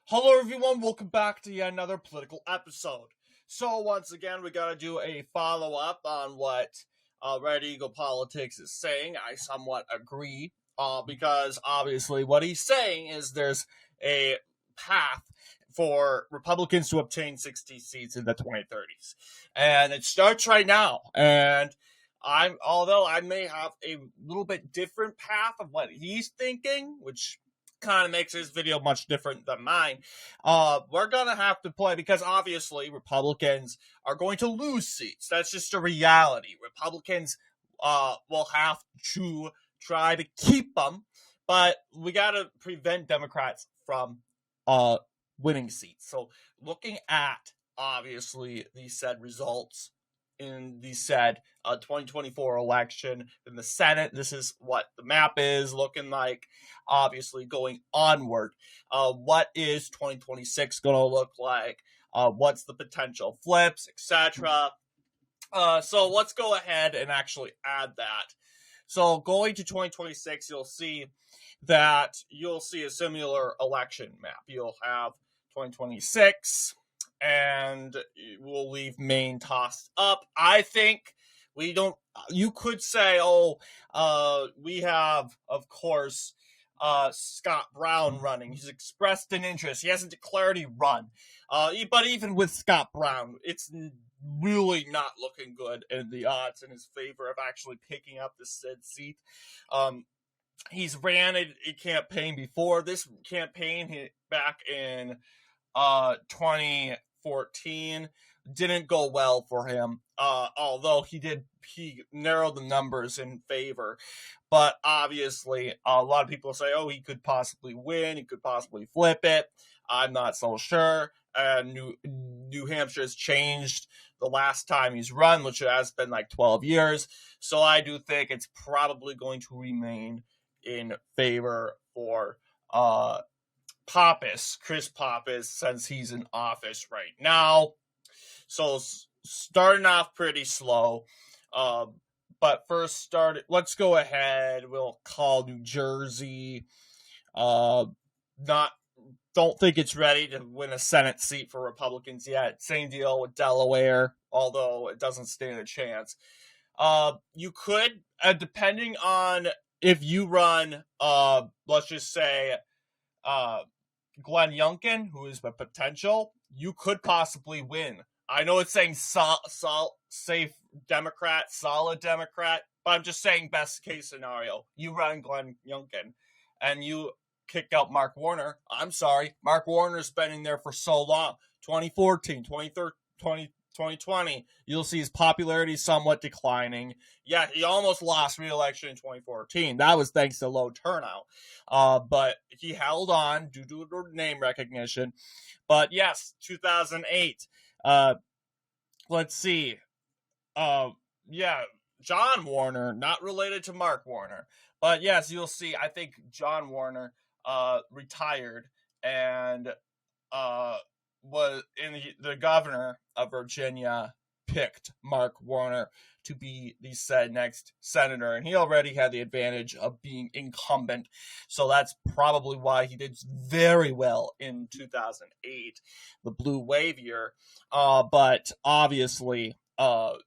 Hello, everyone. Welcome back to yet another political episode. So, once again, we got to do a follow up on what Red Eagle Politics is saying. I somewhat agree, because obviously, what he's saying is there's a path for Republicans to obtain 60 seats in the 2030s, and it starts right now. And although I may have a little bit different path of what he's thinking, which kind of makes his video much different than mine. We're gonna have to play because obviously Republicans are going to lose seats. That's just a reality. Republicans will have to try to keep them, but we gotta prevent Democrats from winning seats. So looking at obviously these said results in the said 2024 election in the Senate. This is what the map is looking like, obviously going onward. What is 2026 going to look like? What's the potential flips, etc.? So let's go ahead and actually add that. So going to 2026, you'll see a similar election map. You'll have 2026, and we'll leave Maine tossed up. I think you could say, we have, of course, Scott Brown running. He's expressed an interest. He hasn't declared he run. But even with Scott Brown, it's really not looking good in the odds in his favor of actually picking up the said seat. He's ran a campaign before. This campaign back in 2014 didn't go well for him, although he narrowed the numbers in favor. But obviously, a lot of people say, he could possibly win, he could possibly flip it. I'm not so sure. New Hampshire has changed the last time he's run, which has been like 12 years. So I do think it's probably going to remain in favor for Chris Pappas, since he's in office right now. So starting off pretty slow. But let's go ahead. We'll call New Jersey. Don't think it's ready to win a Senate seat for Republicans yet. Same deal with Delaware, although it doesn't stand a chance. You could, depending on if you run, let's just say, Glenn Youngkin, who is the potential, you could possibly win. I know it's saying safe Democrat, solid Democrat, but I'm just saying best case scenario. You run Glenn Youngkin and you kick out Mark Warner. I'm sorry. Mark Warner's been in there for so long. 2014, 2020, you'll see his popularity somewhat declining. Yeah, he almost lost re-election in 2014. That was thanks to low turnout. But he held on due to name recognition. But yes, 2008. Let's see. John Warner, not related to Mark Warner. But yes, you'll see, I think John Warner retired and was the governor of Virginia picked Mark Warner to be the next senator, and he already had the advantage of being incumbent, so that's probably why he did very well in 2008, the blue wave year. But obviously,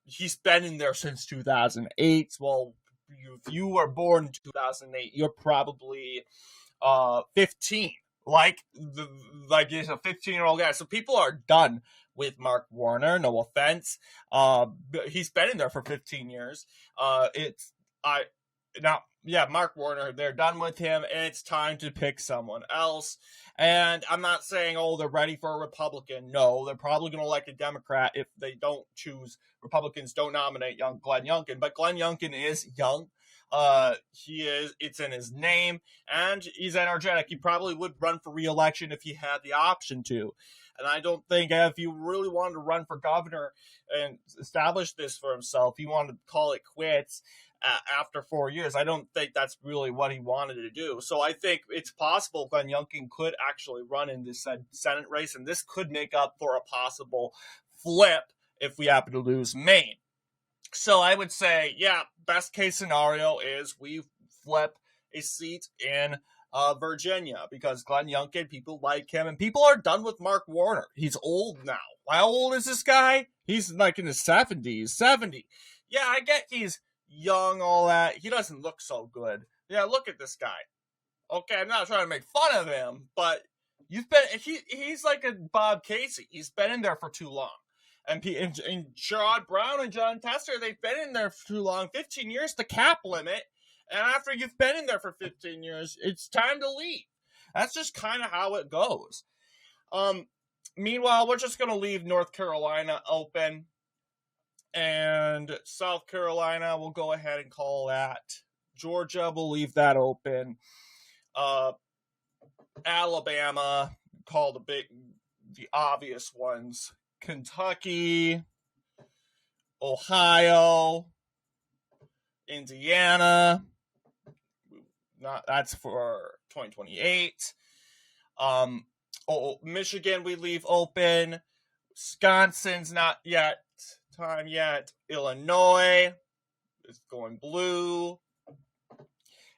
he's been in there since 2008. Well, if you were born in 2008, you're probably 15. He's a 15-year-old guy. So people are done with Mark Warner. No offense. He's been in there for 15 years. Mark Warner, they're done with him, and it's time to pick someone else. And I'm not saying, they're ready for a Republican. No, they're probably going to elect a Democrat if they don't choose. Republicans don't nominate Glenn Youngkin, but Glenn Youngkin is young. It's in his name, and he's energetic. He probably would run for re-election if he had the option to. And I don't think if you really wanted to run for governor and establish this for himself, he wanted to call it quits after 4 years. I don't think that's really what he wanted to do. So I think it's possible Glenn Youngkin could actually run in this Senate race, and this could make up for a possible flip if we happen to lose Maine. So I would say, best case scenario is we flip a seat in Virginia, because Glenn Youngkin, people like him, and people are done with Mark Warner. He's old now. How old is this guy? He's like in his 70s. 70. Yeah, I get he's young, all that. He doesn't look so good. Yeah, look at this guy. Okay, I'm not trying to make fun of him, but he's like a Bob Casey. He's been in there for too long. And Sherrod Brown and John Tester, they've been in there for too long. 15 years, the cap limit. And after you've been in there for 15 years, it's time to leave. That's just kind of how it goes. Meanwhile, we're just going to leave North Carolina open. And South Carolina, we'll go ahead and call that. Georgia, we'll leave that open. Alabama, call the obvious ones. Kentucky, Ohio, Indiana. That's for 2028. Michigan we leave open. Wisconsin's not yet time yet. Illinois is going blue.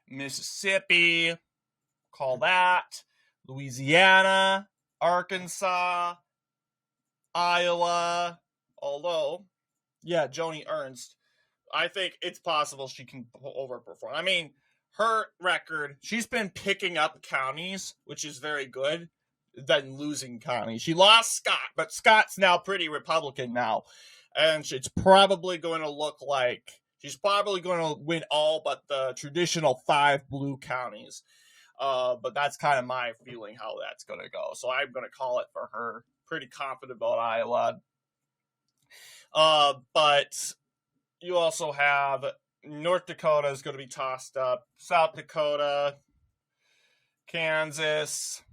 Mississippi, call that. Louisiana, Arkansas, Iowa. Although, yeah, Joni Ernst, I think it's possible she can overperform. I mean, her record, she's been picking up counties, which is very good, than losing counties. She lost Scott, but Scott's now pretty Republican now. And it's probably going to look like she's probably going to win all but the traditional 5 blue counties. But that's kind of my feeling how that's going to go. So I'm going to call it for her. Pretty confident about Iowa. But you also have North Dakota is going to be tossed up. South Dakota, Kansas.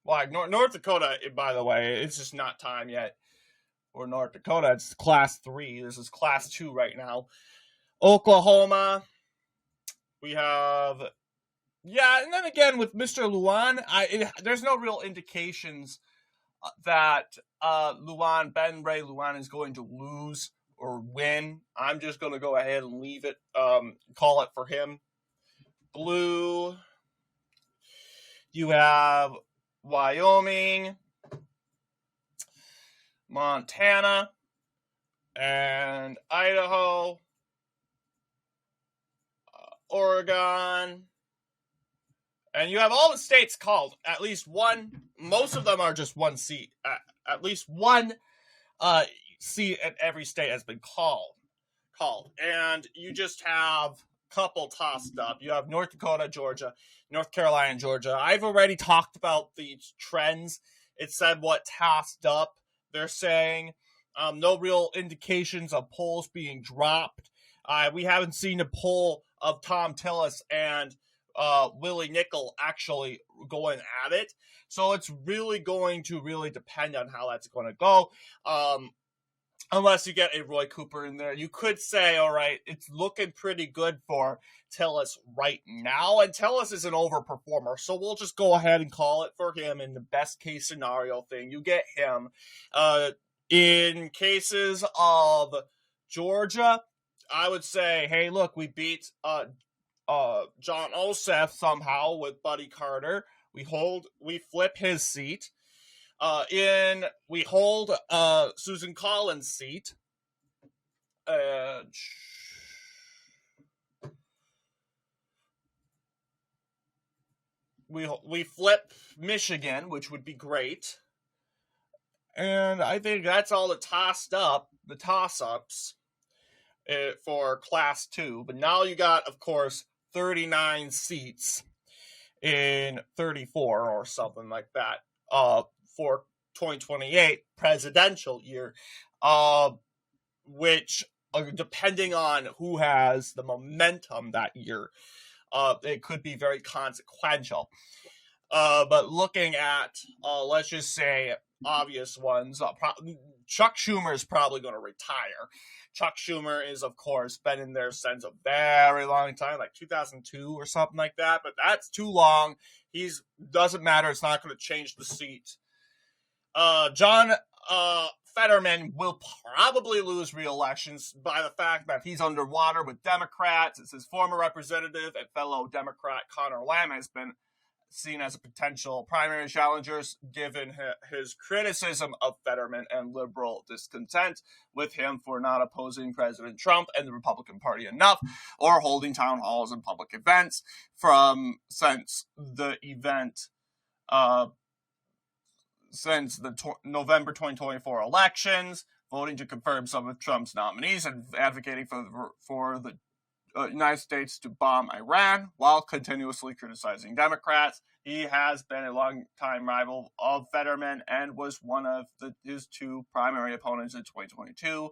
Well, North Dakota, by the way, it's just not time yet. Or North Dakota, it's class 3. This is class 2 right now. Oklahoma. We have... Yeah, and then again with Mr. Luan, there's no real indications that Ben Ray Luan is going to lose or win. I'm just going to go ahead and leave it, call it for him. Blue. You have Wyoming, Montana, and Idaho, Oregon. And you have all the states called. At least one. Most of them are just one seat. At least one seat in every state has been called. And you just have a couple tossed up. You have North Dakota, Georgia, North Carolina, and Georgia. I've already talked about the trends. It said what tossed up. They're saying no real indications of polls being dropped. We haven't seen a poll of Tom Tillis and Willie Nickel actually going at it. So it's really going to depend on how that's going to go. Unless you get a Roy Cooper in there. You could say, all right, it's looking pretty good for Tillis right now. And Tillis is an overperformer. So we'll just go ahead and call it for him in the best case scenario thing. You get him. In cases of Georgia, I would say, hey, look, we beat John Ossoff somehow with Buddy Carter. We flip his seat. We hold Susan Collins' seat. We flip Michigan, which would be great. And I think that's all the toss-ups for Class 2. But now you got, of course, 39 seats in 34 or something like that for 2028 presidential year, which, depending on who has the momentum that year, it could be very consequential. But looking at, let's just say, obvious ones, Chuck Schumer is probably going to retire. Chuck Schumer is, of course, been in there since a very long time, like 2002 or something like that, but that's too long. Doesn't matter. It's not going to change the seat. John Fetterman will probably lose re-elections by the fact that he's underwater with Democrats. It's his former representative and fellow Democrat Connor Lamb has been seen as a potential primary challenger, given his criticism of Fetterman and liberal discontent with him for not opposing President Trump and the Republican Party enough, or holding town halls and public events since the November 2024 elections, voting to confirm some of Trump's nominees and advocating for the United States to bomb Iran while continuously criticizing Democrats. He has been a long-time rival of Fetterman and was one of his two primary opponents in 2022.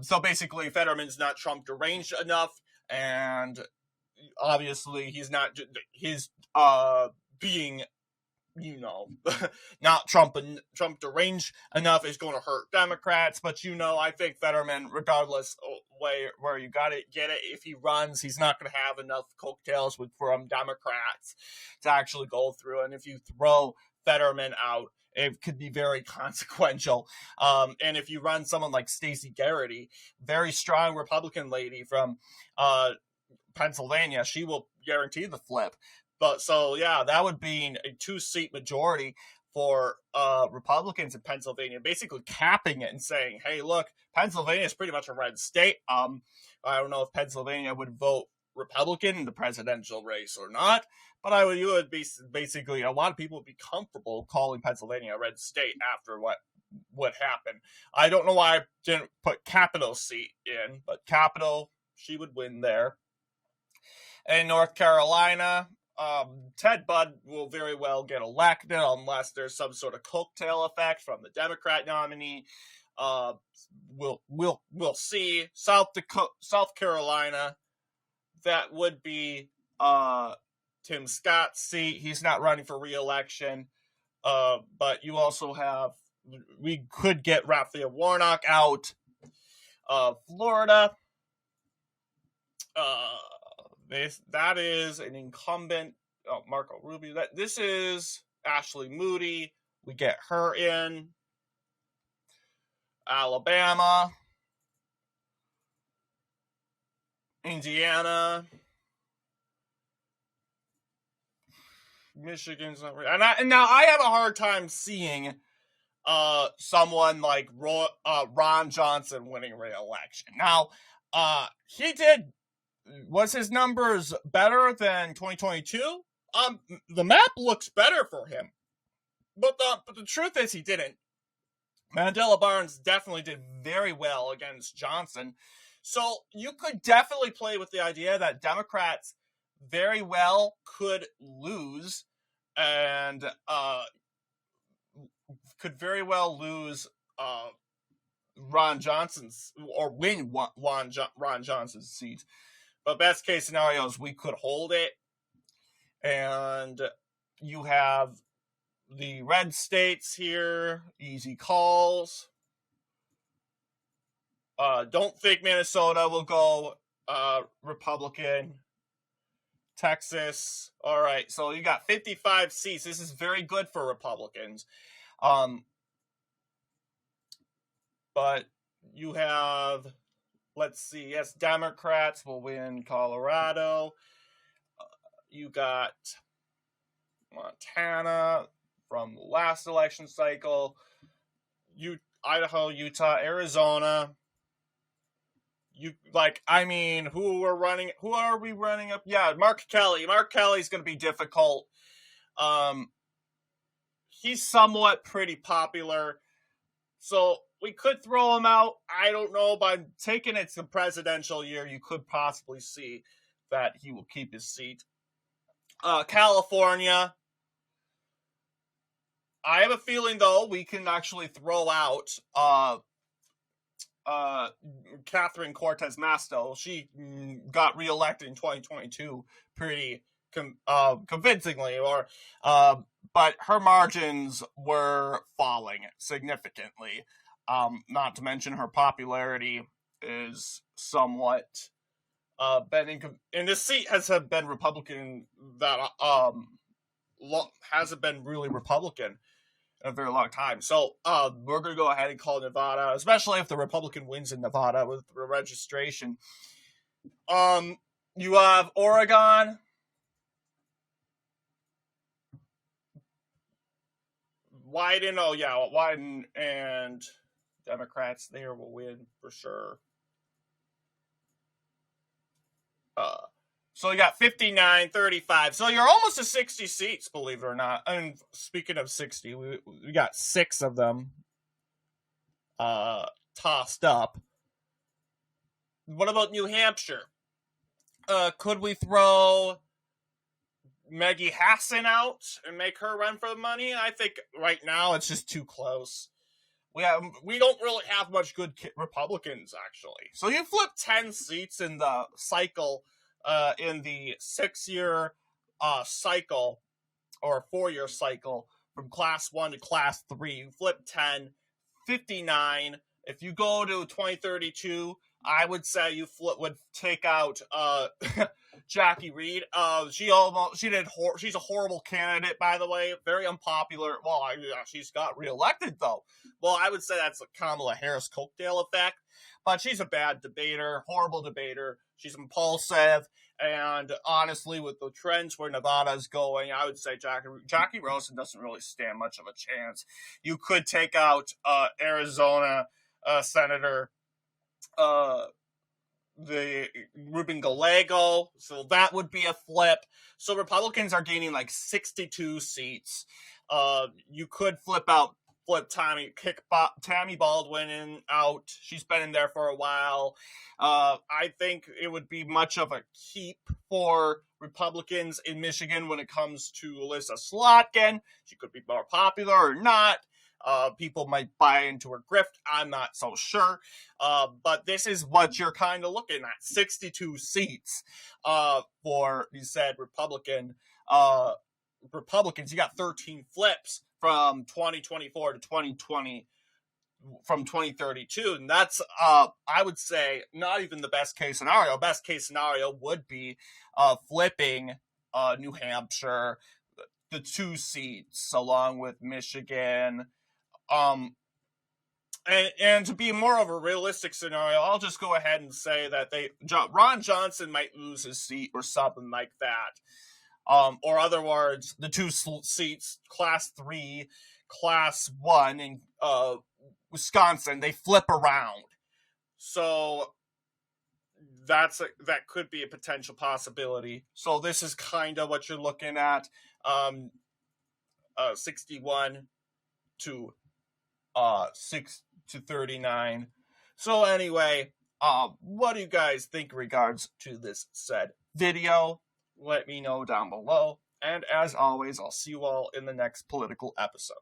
So basically, Fetterman's not Trump deranged enough, and obviously he's being not Trump deranged enough is going to hurt Democrats. But I think Fetterman, regardless where you got it, get it, if he runs, he's not going to have enough coattails from Democrats to actually go through. And if you throw Fetterman out, it could be very consequential. And if you run someone like Stacey Garrity, very strong Republican lady from Pennsylvania, she will guarantee the flip. But that would be a 2-seat majority for Republicans in Pennsylvania, basically capping it and saying, hey, look, Pennsylvania is pretty much a red state. I don't know if Pennsylvania would vote Republican in the presidential race or not, but you would be basically, a lot of people would be comfortable calling Pennsylvania a red state after what happened. I don't know why I didn't put Capitol seat in, but Capitol, she would win there. In North Carolina, Ted Budd will very well get elected unless there's some sort of coattail effect from the Democrat nominee. We'll see. South Carolina, that would be Tim Scott's seat. He's not running for re-election. But you also we could get Raphael Warnock out. Florida, that is an incumbent, Marco Rubio. This is Ashley Moody. We get her in. Alabama, Indiana, Michigan's not right. And now I have a hard time seeing someone like Ron Johnson winning re-election. Now, was his numbers better than 2022? The map looks better for him. But the truth is he didn't. Mandela Barnes definitely did very well against Johnson. So you could definitely play with the idea that Democrats very well could lose and could very well lose Ron Johnson's, or win Ron Johnson's seat. But best case scenario is we could hold it. And you have the red states here, easy calls. Don't think Minnesota will go Republican. Texas, all right, so you got 55 seats. This is very good for Republicans. But you have, let's see, yes, Democrats will win Colorado. You got Montana from last election cycle. Idaho, Utah, Arizona. Who are we running up? Yeah, Mark Kelly. Mark Kelly's going to be difficult. He's somewhat pretty popular. So we could throw him out. I don't know. By taking it to the presidential year, you could possibly see that he will keep his seat. California. I have a feeling, though, we can actually throw out Catherine Cortez Masto. She got reelected in 2022 pretty convincingly, but her margins were falling significantly. Not to mention her popularity is somewhat and this seat has been Republican that hasn't been really Republican a very long time. So we're going to go ahead and call Nevada, especially if the Republican wins in Nevada with the registration. You have Oregon. Wyden, oh yeah, Wyden and Democrats there will win for sure. So you got 59, 35. So you're almost to 60 seats, believe it or not. And speaking of 60, we got 6 of them tossed up. What about New Hampshire? Could we throw Maggie Hassan out and make her run for the money? I think right now it's just too close. We don't really have much good Republicans, actually. So you flip 10 seats in the cycle, in the 6-year cycle or 4-year cycle from class 1 to class 3. You flip 10, 59. If you go to 2032, I would say you would take out Jackie Reed. She's a horrible candidate, by the way. Very unpopular. Well, she's got reelected though. Well, I would say that's a Kamala Harris coattail effect. But she's a bad debater, horrible debater. She's impulsive, and honestly, with the trends where Nevada's going, I would say Jackie Rosen doesn't really stand much of a chance. You could take out Arizona Senator the Ruben Gallego, so that would be a flip. So Republicans are gaining like 62 seats. You could flip Tammy Baldwin out. She's been in there for a while. I think it would be much of a keep for Republicans in Michigan when it comes to Alyssa Slotkin. She could be more popular or not. People might buy into her grift. I'm not so sure. But this is what you're kind of looking at. 62 seats for, you said, Republicans. You got 13 flips from 2024 to 2020, from 2032. And that's, I would say, not even the best case scenario. Best case scenario would be flipping New Hampshire, the 2 seats, along with Michigan. And to be more of a realistic scenario, I'll just go ahead and say that Ron Johnson might lose his seat or something like that. Or other words, the 2 seats, class 3, class 1 in Wisconsin, they flip around. So that could be a potential possibility. So this is kind of what you're looking at. 61 to 6 to 39. So anyway, what do you guys think in regards to this said video? Let me know down below. And as always, I'll see you all in the next political episode.